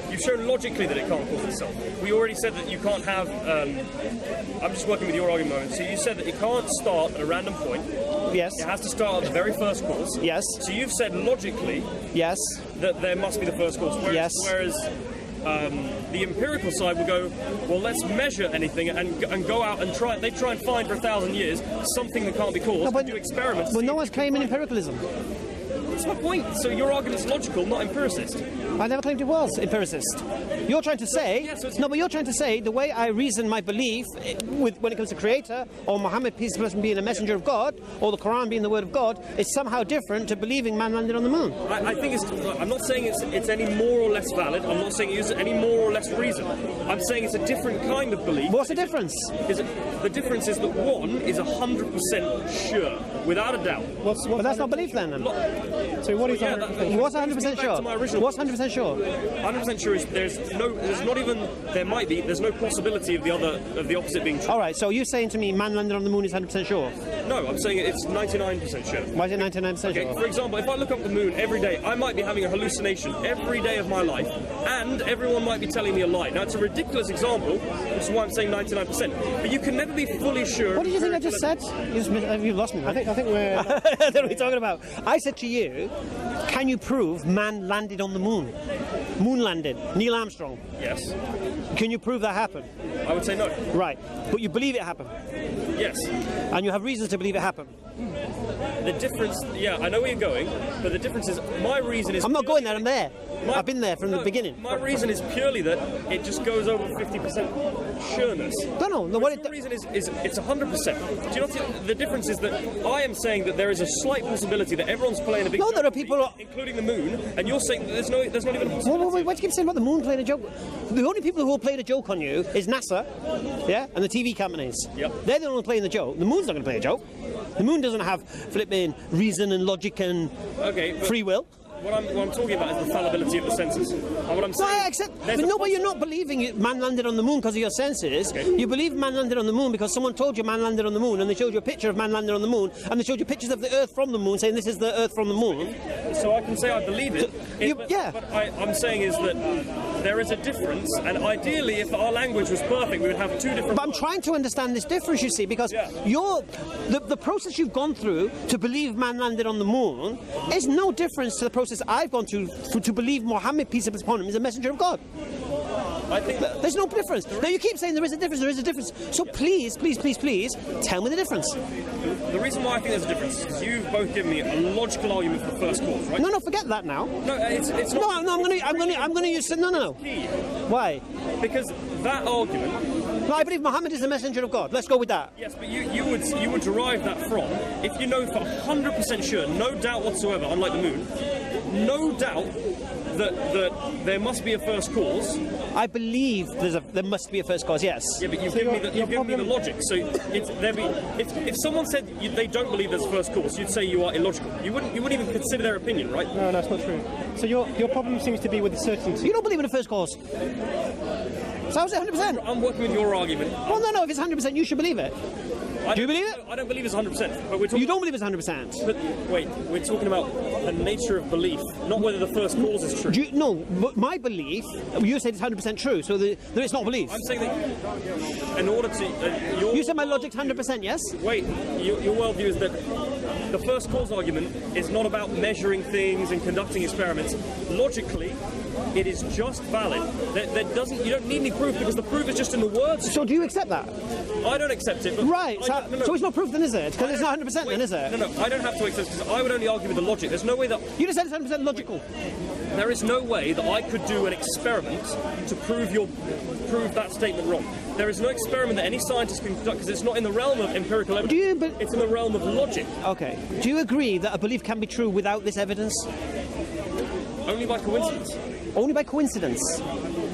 You've shown logically that it can't cause itself. We already said that you can't have... I'm just working with your argument. So you said that it can't start at a random point. Yes. It has to start at the very first cause. Yes. So you've said logically... Yes. ...that there must be the first cause. Whereas the empirical side will go, well, let's measure anything and go out and try and find for 1,000 years something that can't be caused and do experiments. Well, no one's claiming empiricalism. that's my point. So your argument's logical, not empiricist. I never claimed it was empiricist. You're trying to say... Yeah, so it's- no, but you're trying to say the way I reason my belief when it comes to Creator, or Muhammad, peace be upon him, being a messenger of God, or the Quran being the word of God, is somehow different to believing man landed on the moon. I think I'm not saying it's any more or less valid. I'm not saying it uses any more or less reason. I'm saying it's a different kind of belief. What's the difference? The difference is that one is 100% sure, without a doubt. But that's not belief then. So what is Yeah, that? What's Let's 100% get back to my sure? original What's point. 100% sure? 100% sure is there's no possibility of the opposite being true. All right, so you're saying to me man landed on the moon is 100% sure? No, I'm saying it's 99% sure. Why is it 99% Okay, sure? for example, if I look up the moon every day, I might be having a hallucination every day of my life, and everyone might be telling me a lie. Now, it's a ridiculous example, which is why I'm saying 99%. But you can never be fully sure. What did you think I just said? You've lost me. I think we're. I don't know what you're talking about. I said to you, can you prove man landed on the moon? Moon landed. Neil Armstrong. Yes. Can you prove that happened? I would say no. Right. But you believe it happened. Yes. And you have reasons to believe it happened. The difference, yeah, I know where you're going, but the difference is my reason is. I'm not going there, I'm there. My- I've been there from the no, beginning. My reason is purely that it just goes over 50% sureness. No. What the reason is it's 100%. Do you know the difference is that I am saying that there is a slight possibility that everyone's playing a big No, joke there are with me, people- including the moon, and you're saying that there's not even a possibility. Wait, what do you keep saying about the moon playing a joke? The only people who will play a joke on you is NASA, yeah, and the TV companies. Yep. They're the only ones playing the joke. The moon's not going to play a joke. The moon doesn't have flipping reason and logic and Okay, but free will. What I'm talking about is the fallibility of the senses. And what I'm No, saying, I accept. there's But a no, but you're possi- not believing man landed on the moon because of your senses. Okay. You believe man landed on the moon because someone told you man landed on the moon, and they showed you a picture of man landed on the moon, and they showed you pictures of the Earth from the moon, saying this is the Earth from the moon. So I can say I believe it. Yeah. But I'm saying is that there is a difference, and ideally, if our language was perfect, we would have two different. But I'm trying to understand this difference, you see, because Yeah. the process you've gone through to believe man landed on the moon is no difference to the process I've gone through to believe Muhammad, peace be upon him, is a messenger of God. I think that There's no difference. Now you keep saying there is a difference. So please, tell me the difference. the reason why I think there's a difference is because you've both given me a logical argument for the first cause, right? No, forget that now. No, it's No, not. I'm going to use. No. Key, Why? because that argument. No, I believe Muhammad is the messenger of God. Let's go with that. Yes, but you would derive that from if you know for 100% sure, no doubt whatsoever, unlike the moon, no doubt that there must be a first cause. I believe there must be a first cause. Yes. Yeah, but you've given me the logic. So if someone said they don't believe there's a first cause, you'd say you are illogical. You wouldn't even consider their opinion, right? No, that's not true. So your problem seems to be with the certainty. You don't believe in a first cause. So how's it 100%? I'm working with your argument. Well, no. If it's 100%, you should believe it. Do you believe it? I don't believe it's 100%. But we're talking. You don't believe it's 100%. But wait, we're talking about the nature of belief, not whether the first cause is true. No, but my belief, you said it's 100% true, so there it's not belief. I'm saying that in order to You said my logic's 100%, yes? Wait, your worldview is that the first cause argument is not about measuring things and conducting experiments. Logically, it is just valid. You don't need any proof because the proof is just in the words. So do you accept that? I don't accept it. But Right, No. so it's not proof then, is it? Because it's not 100% then, is it? No, I don't have to accept it because I would only argue with the logic. There's no way that You just said it's 100% logical. there is no way that I could do an experiment to prove that statement wrong. There is no experiment that any scientist can conduct because it's not in the realm of empirical evidence. It's in the realm of logic. Okay. Do you agree that a belief can be true without this evidence? Only by coincidence. Only by coincidence.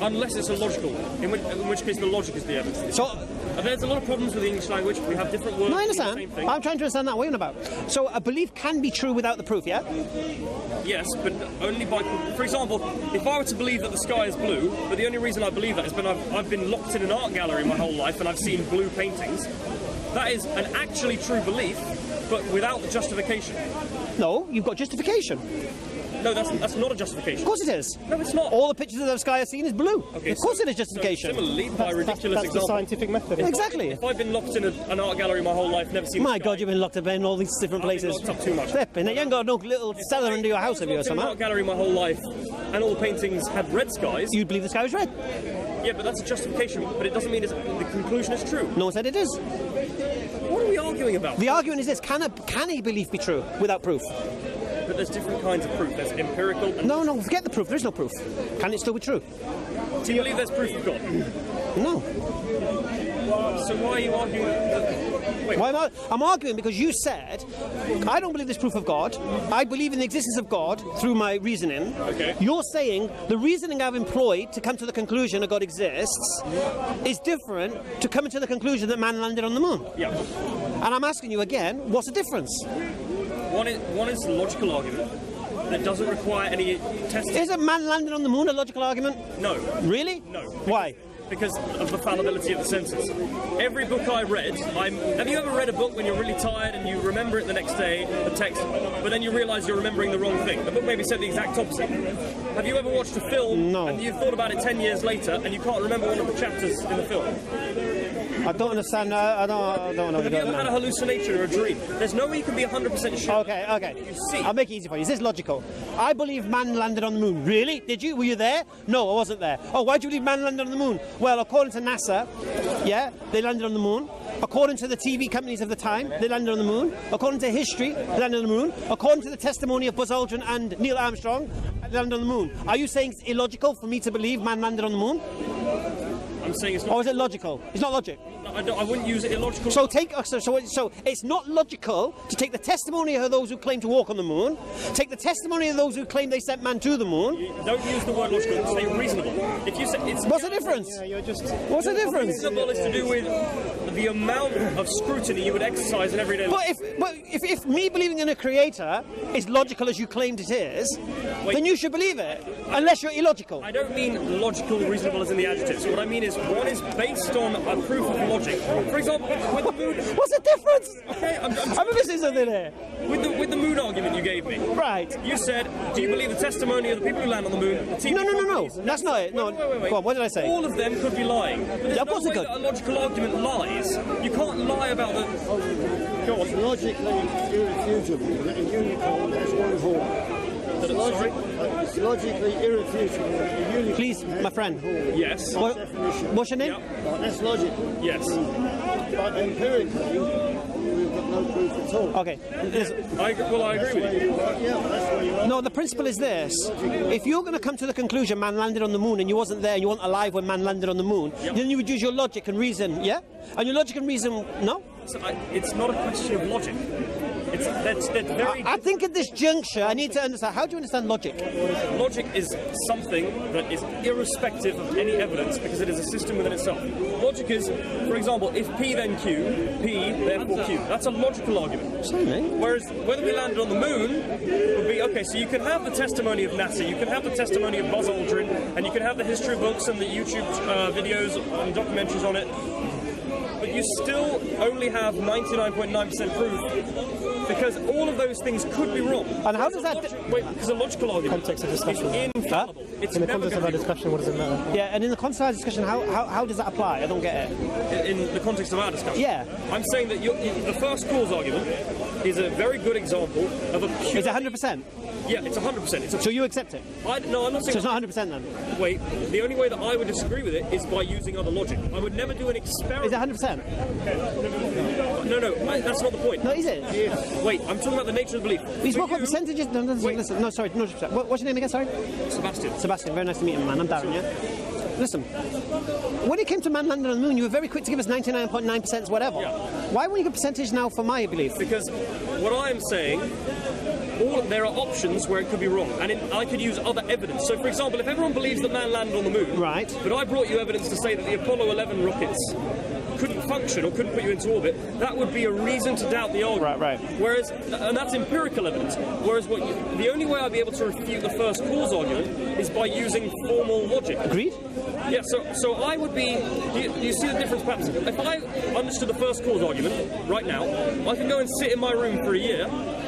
Unless it's illogical, in which case the logic is the evidence. So, There's a lot of problems with the English language. We have different words. no, I meaning the understand. same thing. I'm trying to understand that. What are you on about? So a belief can be true without the proof, yeah? Yes, but only by. For example, if I were to believe that the sky is blue, but the only reason I believe that is because I've been locked in an art gallery my whole life and I've seen blue paintings. That is an actually true belief, but without justification. No, you've got justification. No, that's not a justification. Of course it is. No, it's not. All the pictures of the sky I've seen is blue. Okay, of course so- it is justification. So similarly, by a ridiculous That's the example. scientific method. Exactly. If I've been locked in an art gallery my whole life, never seen. My the God, sky, you've been locked up in all these different I've been places. locked up too much. Flipping. You ain't got no little cellar under your house, have you, or I've been in an something? art gallery my whole life, and all the paintings had red skies. You'd believe the sky was red. Yeah, but that's a justification. But it doesn't mean the conclusion is true. No one said it is. What are we arguing about? The argument is this: can a belief be true without proof? but there's different kinds of proof. There's empirical and... No, forget the proof. There is no proof. Can it still be true? Do you believe there's proof of God? No. So why are you arguing that... Wait. Why am I? I'm arguing because you said, I don't believe there's proof of God. I believe in the existence of God through my reasoning. Okay. You're saying the reasoning I've employed to come to the conclusion that God exists is different to coming to the conclusion that man landed on the moon. Yeah. And I'm asking you again, what's the difference? One is a logical argument that doesn't require any testing. Isn't man landing on the moon a logical argument? No. Really? No. Why? Because of the fallibility of the senses. Every book I read, have you ever read a book when you're really tired and you remember it the next day, the text, but then you realise you're remembering the wrong thing? The book maybe said the exact opposite. Have you ever watched a film and you've thought about it 10 years later and you can't remember one of the chapters in the film? I don't understand. I don't know. Have you ever had a hallucination or a dream? There's no way you can be 100% sure. Okay. You see. I'll make it easy for you. Is this logical? I believe man landed on the moon. Really? Did you? Were you there? No, I wasn't there. Oh, why do you believe man landed on the moon? Well, according to NASA, yeah, they landed on the moon. According to the TV companies of the time, they landed on the moon. According to history, they landed on the moon. According to the testimony of Buzz Aldrin and Neil Armstrong, they landed on the moon. Are you saying it's illogical for me to believe man landed on the moon? I'm saying it's not. Or is it logical? It's not logic. No, I wouldn't use it illogical. So it's not logical to take the testimony of those who claim to walk on the moon, take the testimony of those who claim they sent man to the moon. Don't use the word logical. Say reasonable. If you say it's What's the difference? Yeah, What's the difference? Reasonable is to do with the amount of scrutiny you would exercise in everyday life. But if me believing in a creator is logical as you claimed it is, then you should believe it, unless you're illogical. I don't mean logical, reasonable as in the adjectives. What I mean is one is based on a proof of logic. For example, with the moon... What's the difference? Okay, I'm missing something here. With the moon argument you gave me. Right. You said, do you believe the testimony of the people who land on the moon? The TV No. That's not it. No. Wait. Go on, what did I say? All of them could be lying. But there's of course no it way could. that a logical argument lies. You can't lie about the... Go on. It's logically irrefutable that a unicorn has one horn. It's logically irrefutable that a unicorn Please, my friend. Yes. What's your name? Yeah. That's logical. Yes. But empirically, we've got no proof at all. Okay. I agree with you. Yeah, that's what you're No, the principle is this. If you're going to come to the conclusion man landed on the moon and you wasn't there and you weren't alive when man landed on the moon, then you would use your logic and reason, yeah? And your logic and reason, no? It's not a question of logic. That's very... I think at this juncture, I need to understand. How do you understand logic? Logic is something that is irrespective of any evidence because it is a system within itself. Logic is, for example, if P then Q, P therefore Q. That's a logical argument. Whereas whether we landed on the moon would be, okay, so you can have the testimony of NASA, you can have the testimony of Buzz Aldrin, and you can have the history books and the YouTube videos and documentaries on it, but you still only have 99.9% proof because all of those things could be wrong. And how does that... Because a logical argument Context of discussion. is infallible. It's In the never context of gonna our be discussion, what does it matter? Yeah, and in the context of our discussion, how does that apply? I don't get it. wrong. In the context of our discussion. Yeah. I'm saying that the first cause argument is a very good example of a pure... Is it 100%? Yeah, it's 100%. So you accept it? No, I'm not saying... So it's not 100% then? Wait, the only way that I would disagree with it is by using other logic. I would never do an experiment... Is it 100%? No, that's not the point. No, is it? Wait, I'm talking about the nature of the belief. We For spoke about you- percentages. No, listen. No, sorry. No, what's your name again? Sorry. Sebastian. Sebastian. Very nice to meet you, man. I'm Darren. Yeah. Listen. When it came to man landing on the moon, you were very quick to give us 99.9% whatever. Yeah. Why won't you give percentage now for my belief? Because what I am saying, there are options where it could be wrong, and I could use other evidence. So, for example, if everyone believes that man landed on the moon, Right. but I brought you evidence to say that the Apollo 11 rockets couldn't function or couldn't put you into orbit, that would be a reason to doubt the argument. Right. Whereas, and that's empirical evidence. Whereas, the only way I'd be able to refute the first cause argument is by using formal logic. Agreed? Yeah, so I would be... Do you see the difference perhaps? If I understood the first cause argument right now, I could go and sit in my room for a year,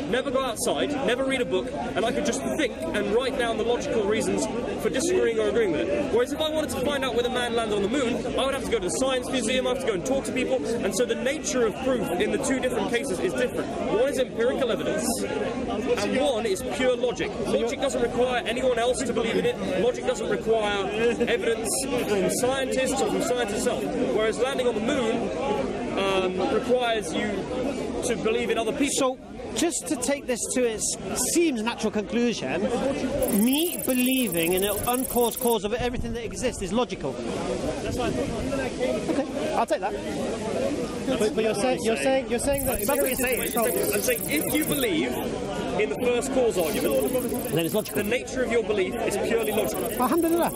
never go outside, never read a book, and I could just think and write down the logical reasons for disagreeing or agreeing with it. Whereas if I wanted to find out whether man landed on the moon, I would have to go to the Science Museum, I have to go and talk to people, and so the nature of proof in the two different cases is different. One is empirical evidence, and one is pure logic. Logic doesn't require anyone else to believe in it. Logic doesn't require evidence from scientists or from science itself. Whereas landing on the moon requires you to believe in other people. So, just to take this to its seems natural conclusion, me believing in an uncaused cause of everything that exists is logical. That's what I thought. Okay, I'll take that. But you're saying that. That's what you're saying. I'm saying if you believe in the first cause argument, Then it's logical. the nature of your belief is purely logical. Alhamdulillah.